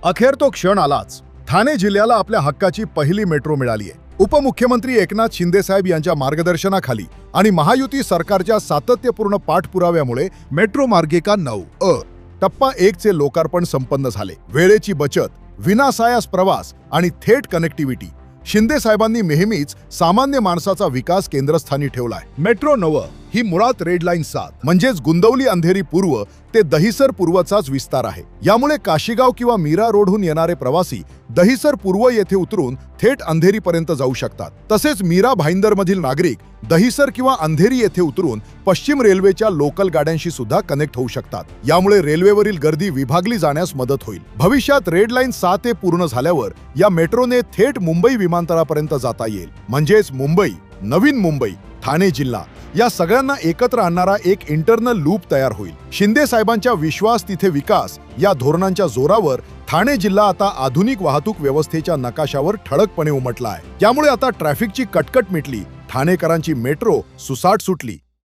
अखेर तो क्षण आलाच. ठाणे जिल्ह्याला आपल्या हक्काची पहिली मेट्रो मिळाली आहे. उपमुख्यमंत्री एकनाथ शिंदेसाहेब यांच्या मार्गदर्शनाखाली आणि महायुती सरकारच्या सातत्यपूर्ण पाठपुराव्यामुळे मेट्रो मार्गिका 9 टप्पा 1 चे लोकार्पण संपन्न झाले. वेळेची बचत, विनासायास प्रवास आणि थेट कनेक्टिव्हिटी. शिंदे साहेबांनी नेहमीच सामान्य माणसाचा विकास केंद्रस्थानी ठेवलाय. मेट्रो 9 ही मुळात रेड लाईन 7 म्हणजेच गुंदवली अंधेरी पूर्व ते दहिसर पूर्वचाच विस्तार आहे. यामुळे काशीगाव किंवा मीरा रोडहून येणारे प्रवासी दहिसर पूर्व येथे उतरून थेट अंधेरीपर्यंत जाऊ शकतात. तसेच मीरा भाईंदरमधील नागरिक दहिसर किंवा अंधेरी येथे उतरून पश्चिम रेल्वेच्या लोकल गाड्यांशी सुद्धा कनेक्ट होऊ शकतात. यामुळे रेल्वेवरील गर्दी विभागली जाण्यास मदत होईल. भविष्यात रेड लाईन 7 पूर्ण झाल्यावर या मेट्रोने थेट मुंबई विमानतळापर्यंत जाता येईल. म्हणजेच मुंबई, नवीन मुंबई, ठाणे जिल्हा या सगळ्यांना एकत्र आणणारा एक इंटरनल लूप तयार होईल. शिंदे साहेबांच्या विश्वास तिथे विकास या धोरणांच्या जोरावर ठाणे जिल्हा आता आधुनिक वाहतूक व्यवस्थेच्या नकाशावर ठळकपणे उमटला आहे. त्यामुळे आता ट्रॅफिकची कटकट मिटली, ठाणेकरांची मेट्रो सुसाट सुटली.